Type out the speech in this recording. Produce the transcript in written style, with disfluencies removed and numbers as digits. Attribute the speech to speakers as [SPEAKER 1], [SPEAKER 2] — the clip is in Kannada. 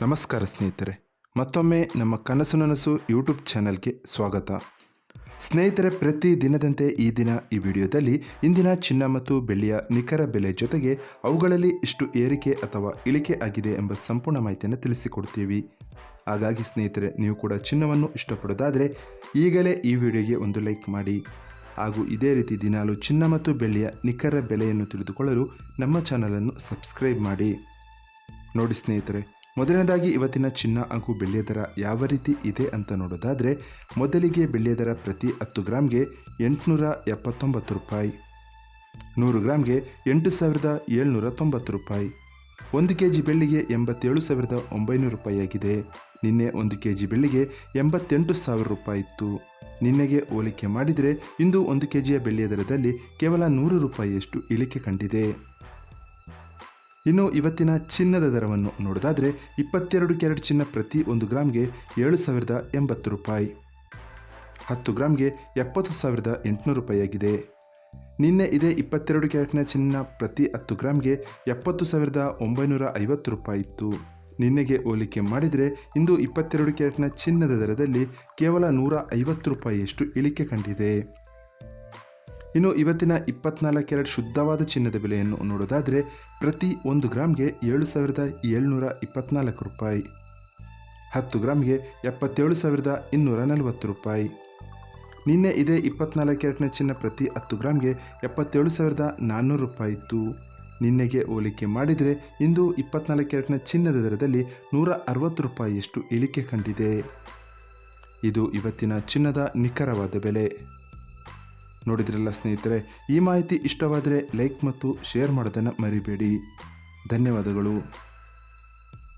[SPEAKER 1] ನಮಸ್ಕಾರ ಸ್ನೇಹಿತರೆ, ಮತ್ತೊಮ್ಮೆ ನಮ್ಮ ಕನಸು ನನಸು ಯೂಟ್ಯೂಬ್ ಚಾನಲ್ಗೆ ಸ್ವಾಗತ. ಸ್ನೇಹಿತರೆ, ಪ್ರತಿ ದಿನದಂತೆ ಈ ದಿನ ಈ ವಿಡಿಯೋದಲ್ಲಿ ಇಂದಿನ ಚಿನ್ನ ಮತ್ತು ಬೆಳ್ಳಿಯ ನಿಖರ ಬೆಲೆ ಜೊತೆಗೆ ಅವುಗಳಲ್ಲಿ ಎಷ್ಟು ಏರಿಕೆ ಅಥವಾ ಇಳಿಕೆ ಆಗಿದೆ ಎಂಬ ಸಂಪೂರ್ಣ ಮಾಹಿತಿಯನ್ನು ತಿಳಿಸಿಕೊಡ್ತೀವಿ. ಹಾಗಾಗಿ ಸ್ನೇಹಿತರೆ, ನೀವು ಕೂಡ ಚಿನ್ನವನ್ನು ಇಷ್ಟಪಡೋದಾದರೆ ಈಗಲೇ ಈ ವಿಡಿಯೋಗೆ ಒಂದು ಲೈಕ್ ಮಾಡಿ. ಹಾಗೂ ಇದೇ ರೀತಿ ದಿನಾಲು ಚಿನ್ನ ಮತ್ತು ಬೆಳ್ಳಿಯ ನಿಖರ ಬೆಲೆಯನ್ನು ತಿಳಿದುಕೊಳ್ಳಲು ನಮ್ಮ ಚಾನಲನ್ನು ಸಬ್ಸ್ಕ್ರೈಬ್ ಮಾಡಿ. ನೋಡಿ ಸ್ನೇಹಿತರೆ, ಮೊದಲನೇದಾಗಿ ಇವತ್ತಿನ ಚಿನ್ನ ಹಾಗೂ ಬೆಳ್ಳಿಯ ದರ ಯಾವ ರೀತಿ ಇದೆ ಅಂತ ನೋಡೋದಾದರೆ, ಮೊದಲಿಗೆ ಬೆಳ್ಳಿಯ ದರ ಪ್ರತಿ 10 ಗ್ರಾಮ್ಗೆ 879 ರೂಪಾಯಿ, 100 ಗ್ರಾಮ್ಗೆ 8790 ರೂಪಾಯಿ, 1 kg ಬೆಳ್ಳಿಗೆ 87,900 ರೂಪಾಯಿ ಆಗಿದೆ. ನಿನ್ನೆ 1 kg ಬೆಳ್ಳಿಗೆ 88,000 ರೂಪಾಯಿ ಇತ್ತು. ನಿನ್ನೆಗೆ ಹೋಲಿಕೆ ಮಾಡಿದರೆ ಇಂದು 1 kgಯ ಬೆಳ್ಳಿಯ ದರದಲ್ಲಿ ಕೇವಲ 100 ರೂಪಾಯಿಯಷ್ಟು ಇಳಿಕೆ ಕಂಡಿದೆ. ಇನ್ನು ಇವತ್ತಿನ ಚಿನ್ನದ ದರವನ್ನು ನೋಡೋದಾದರೆ, 22 ಕ್ಯಾರೆಟ್ ಚಿನ್ನ ಪ್ರತಿ 1 ಗ್ರಾಮ್ಗೆ 7,080 ರೂಪಾಯಿ, 10 ಗ್ರಾಮ್ಗೆ 70,800 ರೂಪಾಯಿ ಆಗಿದೆ. ನಿನ್ನೆ ಇದೇ 22 ಕ್ಯಾರೆಟ್ನ ಚಿನ್ನ ಪ್ರತಿ 10 ಗ್ರಾಮ್ಗೆ 70,950 ರೂಪಾಯಿ ಇತ್ತು. ನಿನ್ನೆಗೆ ಹೋಲಿಕೆ ಮಾಡಿದರೆ ಇಂದು 22 ಕ್ಯಾರೆಟ್ನ ಚಿನ್ನದ ದರದಲ್ಲಿ ಕೇವಲ 150 ರೂಪಾಯಿಯಷ್ಟು ಇಳಿಕೆ ಕಂಡಿದೆ. ಇನ್ನು ಇವತ್ತಿನ 24 ಕ್ಯಾರೆಟ್ ಶುದ್ಧವಾದ ಚಿನ್ನದ ಬೆಲೆಯನ್ನು ನೋಡೋದಾದರೆ, ಪ್ರತಿ 1 ಗ್ರಾಮ್ಗೆ 7,724 ರೂಪಾಯಿ, 10 ಗ್ರಾಮ್ಗೆ 77,240 ರೂಪಾಯಿ. ನಿನ್ನೆ ಇದೇ 24 ಕ್ಯಾರೆಟ್ನ ಚಿನ್ನ ಪ್ರತಿ 10 ಗ್ರಾಮ್ಗೆ 77,400 ರೂಪಾಯಿ ಇತ್ತು. ನಿನ್ನೆಗೆ ಹೋಲಿಕೆ ಮಾಡಿದರೆ ಇಂದು 24 ಕ್ಯಾರೆಟ್ನ ಚಿನ್ನದ ದರದಲ್ಲಿ 160 ರೂಪಾಯಿಯಷ್ಟು ಇಳಿಕೆ ಕಂಡಿದೆ. ಇದು ಇವತ್ತಿನ ಚಿನ್ನದ ನಿಖರವಾದ ಬೆಲೆ. ನೋಡಿದ್ರಲ್ಲ ಸ್ನೇಹಿತರೆ, ಈ ಮಾಹಿತಿ ಇಷ್ಟವಾದರೆ ಲೈಕ್ ಮತ್ತು ಶೇರ್ ಮಾಡೋದನ್ನು ಮರಿಬೇಡಿ. ಧನ್ಯವಾದಗಳು.